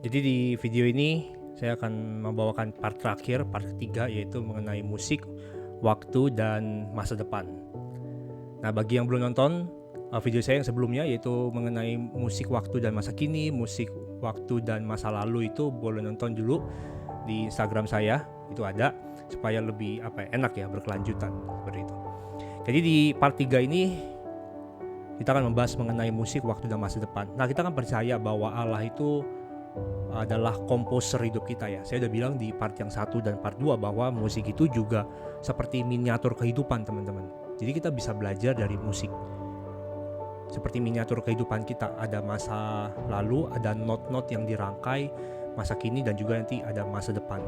Jadi di video ini saya akan membawakan part terakhir, part ketiga, yaitu mengenai musik, waktu, dan masa depan. Nah, bagi yang belum nonton video saya yang sebelumnya, yaitu mengenai musik, waktu, dan masa kini, musik, waktu, dan masa lalu, itu boleh nonton dulu di Instagram saya, itu ada, supaya lebih enak ya, berkelanjutan seperti itu. Jadi di part 3 ini kita akan membahas mengenai musik, waktu, dan masa depan. Nah, kita kan percaya bahwa Allah itu adalah komposer hidup kita ya. Saya udah bilang di part yang 1 dan part 2 bahwa musik itu juga seperti miniatur kehidupan, teman-teman. Jadi kita bisa belajar dari musik. Seperti miniatur kehidupan kita, ada masa lalu, ada not-not yang dirangkai, masa kini, dan juga nanti ada masa depan.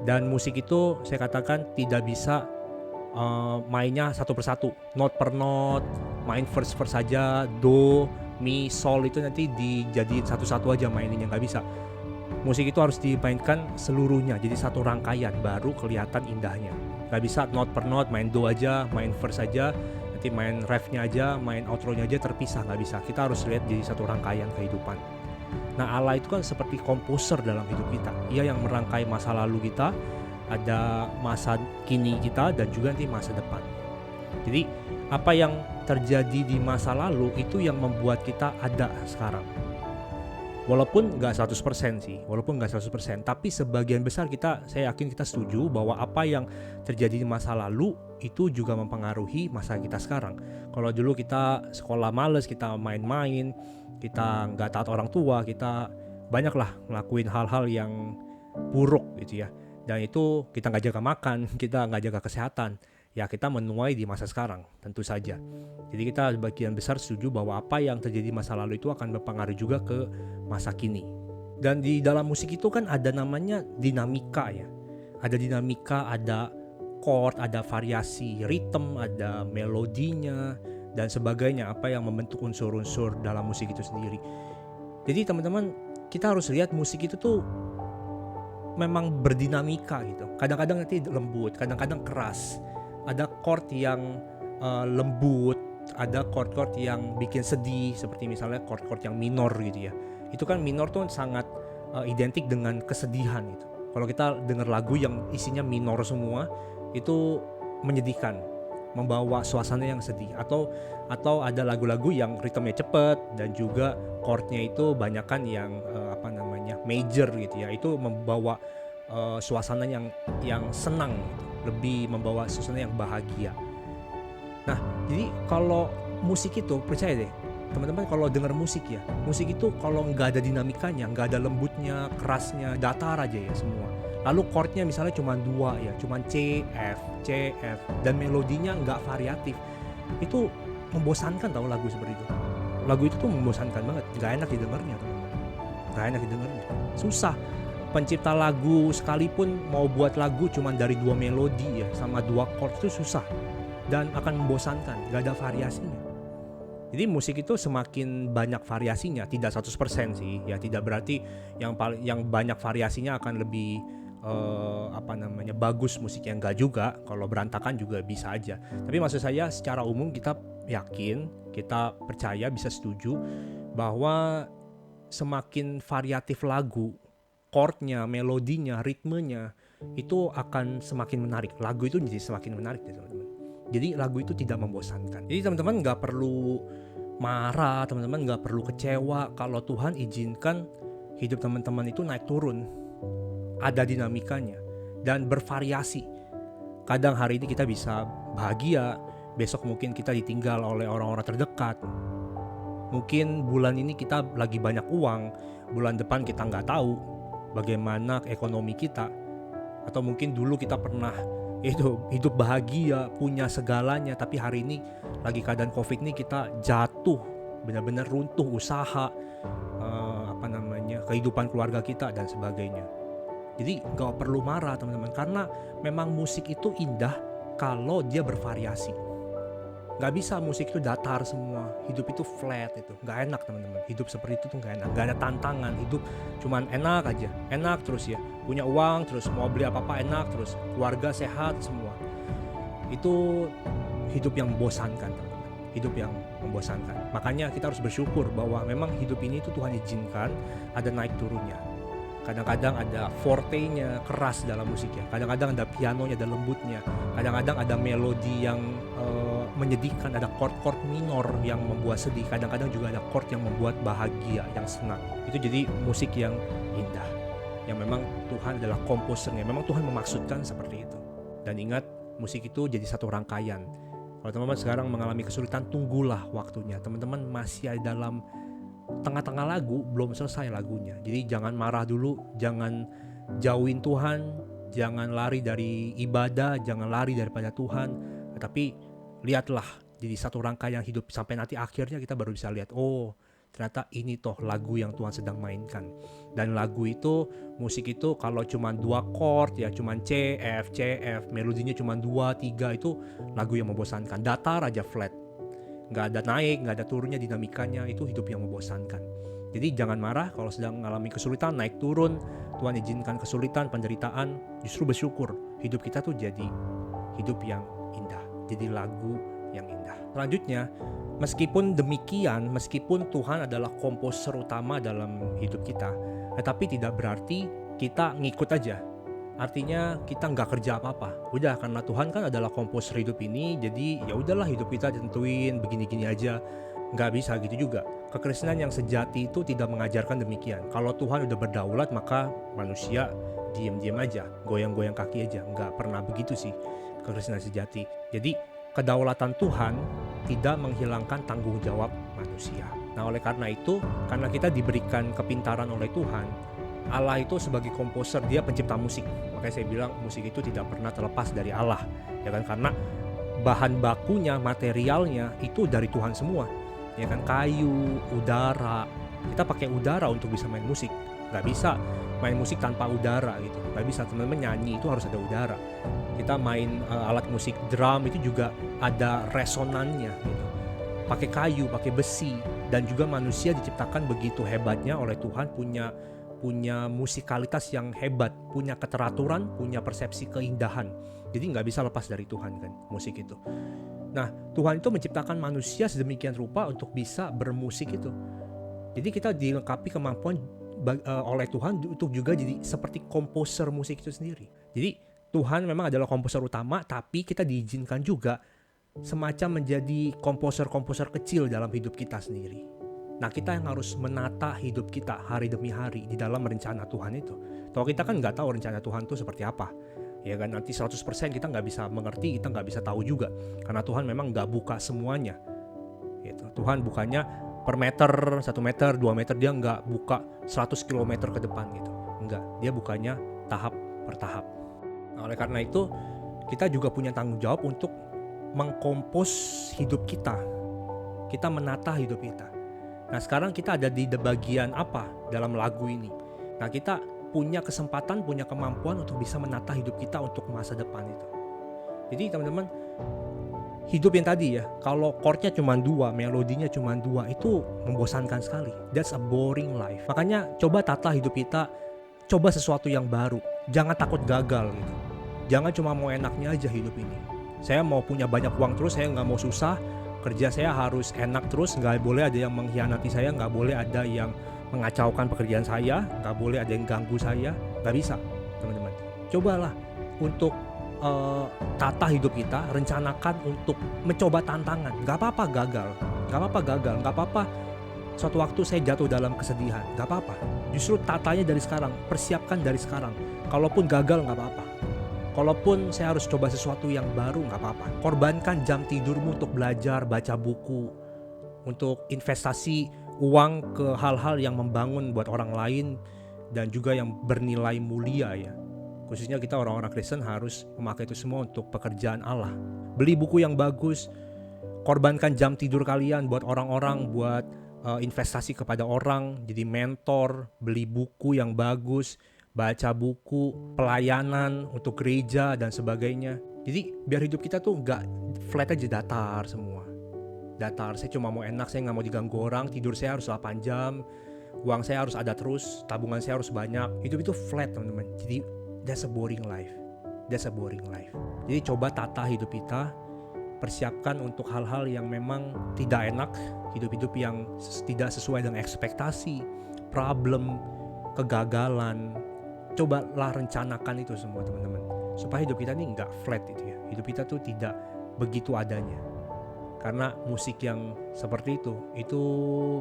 Dan musik itu saya katakan tidak bisa mainnya satu persatu, not per not, main verse saja, do, mi, sol itu nanti dijadiin satu-satu aja maininnya, nggak bisa. Musik itu harus dimainkan seluruhnya, jadi satu rangkaian, baru kelihatan indahnya. Nggak bisa not per not, main do aja, main verse aja, nanti main refnya aja, main outro-nya aja terpisah, nggak bisa. Kita harus lihat jadi satu rangkaian kehidupan. Nah, Allah itu kan seperti komposer dalam hidup kita. Ia yang merangkai masa lalu kita, ada masa kini kita, dan juga nanti masa depan. Jadi apa yang terjadi di masa lalu itu yang membuat kita ada sekarang. Walaupun nggak 100% sih, tapi sebagian besar saya yakin kita setuju bahwa apa yang terjadi di masa lalu itu juga mempengaruhi masa kita sekarang. Kalau dulu kita sekolah males, kita main-main, kita nggak taat orang tua, kita banyaklah ngelakuin hal-hal yang buruk gitu ya. Dan itu kita nggak jaga makan, kita nggak jaga kesehatan, ya kita menuai di masa sekarang tentu saja. Jadi kita sebagian besar setuju bahwa apa yang terjadi di masa lalu itu akan berpengaruh juga ke masa kini. Dan di dalam musik itu kan ada namanya dinamika ya. Ada dinamika, ada chord, ada variasi ritme, ada melodinya, dan sebagainya, apa yang membentuk unsur-unsur dalam musik itu sendiri. Jadi teman-teman, kita harus lihat musik itu tuh memang berdinamika gitu. Kadang-kadang nanti lembut, kadang-kadang keras. Ada chord yang lembut, ada chord-chord yang bikin sedih, seperti misalnya chord-chord yang minor gitu ya. Itu kan minor tuh sangat identik dengan kesedihan gitu. Kalau kita dengar lagu yang isinya minor semua, itu menyedihkan, membawa suasana yang sedih. Atau ada lagu-lagu yang ritmenya cepat dan juga chordnya itu banyakan yang major gitu ya. Itu membawa suasana yang senang gitu, lebih membawa suasana yang bahagia. Nah, jadi kalau musik itu, percaya deh teman-teman, kalau dengar musik ya, musik itu kalau nggak ada dinamikanya, nggak ada lembutnya, kerasnya, datar aja ya semua. Lalu chordnya misalnya cuma 2 ya, cuma C, F, dan melodinya nggak variatif. Itu membosankan tau lagu seperti itu. Lagu itu tuh membosankan banget, nggak enak didengarnya teman-teman. Nggak enak didengarnya, susah. Pencipta lagu sekalipun mau buat lagu cuma dari 2 melodi ya, sama 2 chord itu susah. Dan akan membosankan, gak ada variasinya. Jadi musik itu semakin banyak variasinya, tidak 100% sih, ya tidak berarti yang banyak variasinya akan lebih bagus musiknya, enggak juga. Kalau berantakan juga bisa aja. Tapi maksud saya secara umum kita yakin, kita percaya, bisa setuju bahwa semakin variatif lagu, chordnya, melodinya, ritmenya, itu akan semakin menarik. Lagu itu jadi semakin menarik ya teman-teman. Jadi lagu itu tidak membosankan. Jadi teman-teman gak perlu marah, teman-teman gak perlu kecewa kalau Tuhan izinkan hidup teman-teman itu naik turun. Ada dinamikanya dan bervariasi. Kadang hari ini kita bisa bahagia, besok mungkin kita ditinggal oleh orang-orang terdekat. Mungkin bulan ini kita lagi banyak uang, bulan depan kita gak tahu bagaimana ekonomi kita. Atau mungkin dulu kita pernah hidup bahagia, punya segalanya, tapi hari ini lagi keadaan COVID ini kita jatuh, benar-benar runtuh usaha, kehidupan keluarga kita dan sebagainya. Jadi gak perlu marah teman-teman, karena memang musik itu indah kalau dia bervariasi. Gak bisa musik itu datar semua, hidup itu flat, itu gak enak teman-teman. Hidup seperti itu tuh gak enak, gak ada tantangan. Hidup cuman enak aja, enak terus ya, punya uang terus, mau beli apa-apa enak terus, keluarga sehat semua. Itu hidup yang membosankan teman-teman, hidup yang membosankan. Makanya kita harus bersyukur bahwa memang hidup ini tuh Tuhan izinkan ada naik turunnya. Kadang-kadang ada forte-nya, keras dalam musiknya. Kadang-kadang ada pianonya, ada lembutnya. Kadang-kadang ada melodi yang menyedihkan, ada chord-chord minor yang membuat sedih. Kadang-kadang juga ada chord yang membuat bahagia, yang senang. Itu jadi musik yang indah. Yang memang Tuhan adalah komposernya. Memang Tuhan memaksudkan seperti itu. Dan ingat, musik itu jadi satu rangkaian. Kalau teman-teman sekarang mengalami kesulitan, tunggulah waktunya. Teman-teman masih ada dalam tengah-tengah lagu, belum selesai lagunya. Jadi jangan marah dulu, jangan jauhin Tuhan, jangan lari dari ibadah, jangan lari daripada Tuhan. Tetapi lihatlah jadi satu rangkaian hidup sampai nanti akhirnya kita baru bisa lihat, oh ternyata ini toh lagu yang Tuhan sedang mainkan. Dan lagu itu, musik itu kalau cuma 2 chord ya, cuma C, F, melodinya cuma 2, 3, itu lagu yang membosankan. Datar aja, flat. Nggak ada naik, nggak ada turunnya, dinamikanya, itu hidup yang membosankan. Jadi jangan marah kalau sedang mengalami kesulitan, naik turun, Tuhan izinkan kesulitan, penderitaan, justru bersyukur. Hidup kita tuh jadi hidup yang indah, jadi lagu yang indah. Selanjutnya, meskipun demikian, meskipun Tuhan adalah komposer utama dalam hidup kita, tetapi tidak berarti kita ngikut aja. Artinya kita nggak kerja apa-apa. Udah, karena Tuhan kan adalah komposer hidup ini, jadi ya udahlah hidup kita ditentuin begini-gini aja. Nggak bisa gitu juga. Kekristenan yang sejati itu tidak mengajarkan demikian. Kalau Tuhan udah berdaulat, maka manusia diam-diam aja, goyang-goyang kaki aja. Nggak pernah begitu sih kekristenan sejati. Jadi kedaulatan Tuhan tidak menghilangkan tanggung jawab manusia. Nah, oleh karena itu, karena kita diberikan kepintaran oleh Tuhan, Allah itu sebagai komposer, dia pencipta musik. Makanya saya bilang musik itu tidak pernah terlepas dari Allah, ya kan? Karena bahan bakunya, materialnya itu dari Tuhan semua, ya kan? Kayu, udara. Kita pakai udara untuk bisa main musik. Nggak bisa main musik tanpa udara gitu. Nggak bisa, teman-teman nyanyi itu harus ada udara. Kita main alat musik drum itu juga ada resonannya gitu. Pakai kayu, pakai besi, dan juga manusia diciptakan begitu hebatnya oleh Tuhan, punya musikalitas yang hebat, punya keteraturan, punya persepsi keindahan. Jadi nggak bisa lepas dari Tuhan kan, musik itu. Nah, Tuhan itu menciptakan manusia sedemikian rupa untuk bisa bermusik itu. Jadi kita dilengkapi kemampuan oleh Tuhan untuk juga jadi seperti komposer musik itu sendiri. Jadi Tuhan memang adalah komposer utama, tapi kita diizinkan juga semacam menjadi komposer-komposer kecil dalam hidup kita sendiri. Nah, kita yang harus menata hidup kita hari demi hari di dalam rencana Tuhan itu. Kalau kita kan nggak tahu rencana Tuhan itu seperti apa, ya kan, nanti 100% kita nggak bisa mengerti, kita nggak bisa tahu juga. Karena Tuhan memang nggak buka semuanya. Gitu. Tuhan bukannya per meter, 1 meter, 2 meter, dia nggak buka 100 km ke depan gitu. Enggak, dia bukanya tahap per tahap. Nah, oleh karena itu, kita juga punya tanggung jawab untuk mengkompos hidup kita. Kita menata hidup kita. Nah, sekarang kita ada di bagian apa dalam lagu ini? Nah, kita punya kesempatan, punya kemampuan untuk bisa menata hidup kita untuk masa depan itu. Jadi teman-teman, hidup yang tadi ya, kalau chordnya cuma 2, melodinya cuma 2, itu membosankan sekali. That's a boring life. Makanya coba tata hidup kita, coba sesuatu yang baru. Jangan takut gagal gitu. Jangan cuma mau enaknya aja hidup ini. Saya mau punya banyak uang terus, saya nggak mau susah. Kerja saya harus enak terus, nggak boleh ada yang mengkhianati saya, nggak boleh ada yang mengacaukan pekerjaan saya, nggak boleh ada yang ganggu saya. Nggak bisa, teman-teman. Cobalah untuk tata hidup kita, rencanakan untuk mencoba tantangan. Nggak apa-apa gagal, nggak apa-apa suatu waktu saya jatuh dalam kesedihan, nggak apa-apa. Justru tatanya dari sekarang, persiapkan dari sekarang. Kalaupun gagal nggak apa-apa. Kalaupun saya harus coba sesuatu yang baru, nggak apa-apa. Korbankan jam tidurmu untuk belajar, baca buku, untuk investasi uang ke hal-hal yang membangun buat orang lain dan juga yang bernilai mulia ya. Khususnya kita orang-orang Kristen harus memakai itu semua untuk pekerjaan Allah. Beli buku yang bagus, korbankan jam tidur kalian buat orang-orang, buat investasi kepada orang, jadi mentor, beli buku yang bagus, baca buku, pelayanan untuk gereja dan sebagainya. Jadi biar hidup kita tuh nggak flat aja, datar semua. Datar, saya cuma mau enak, saya nggak mau diganggu orang, tidur saya harus 8 jam, uang saya harus ada terus, tabungan saya harus banyak. Hidup itu flat teman-teman. Jadi that's a boring life. That's a boring life. Jadi coba tata hidup kita, persiapkan untuk hal-hal yang memang tidak enak, hidup-hidup yang tidak sesuai dengan ekspektasi, problem, kegagalan. Cobalah rencanakan itu semua teman-teman, supaya hidup kita ini nggak flat itu ya. Hidup kita tuh tidak begitu adanya. Karena musik yang seperti itu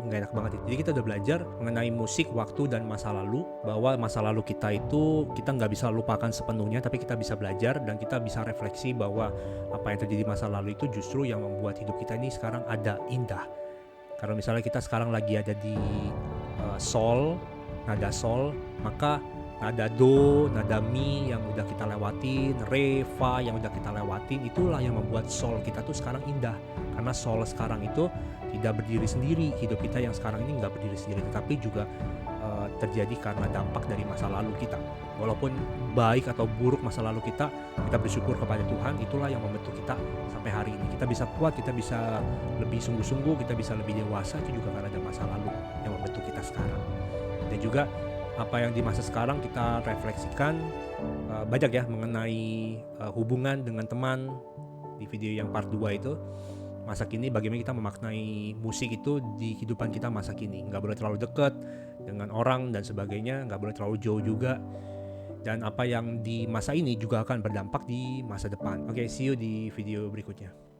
nggak enak banget. Jadi kita udah belajar mengenai musik, waktu, dan masa lalu, bahwa masa lalu kita itu kita nggak bisa lupakan sepenuhnya, tapi kita bisa belajar dan kita bisa refleksi bahwa apa yang terjadi di masa lalu itu justru yang membuat hidup kita ini sekarang ada indah. Karena misalnya kita sekarang lagi ada di sol, nada sol, maka nada do, nada mi yang udah kita lewatin, re, fa yang udah kita lewatin, itulah yang membuat sol kita tuh sekarang indah. Karena sol sekarang itu tidak berdiri sendiri, hidup kita yang sekarang ini nggak berdiri sendiri, tetapi juga terjadi karena dampak dari masa lalu kita. Walaupun baik atau buruk masa lalu kita bersyukur kepada Tuhan, itulah yang membentuk kita sampai hari ini. Kita bisa kuat, kita bisa lebih sungguh-sungguh, kita bisa lebih dewasa, itu juga karena ada masa lalu yang membentuk kita sekarang. Dan juga apa yang di masa sekarang kita refleksikan banyak ya mengenai hubungan dengan teman. Di video yang part 2 itu, masa kini bagaimana kita memaknai musik itu di kehidupan kita masa kini. Nggak boleh terlalu dekat dengan orang dan sebagainya, nggak boleh terlalu jauh juga. Dan apa yang di masa ini juga akan berdampak di masa depan. Oke, see you di video berikutnya.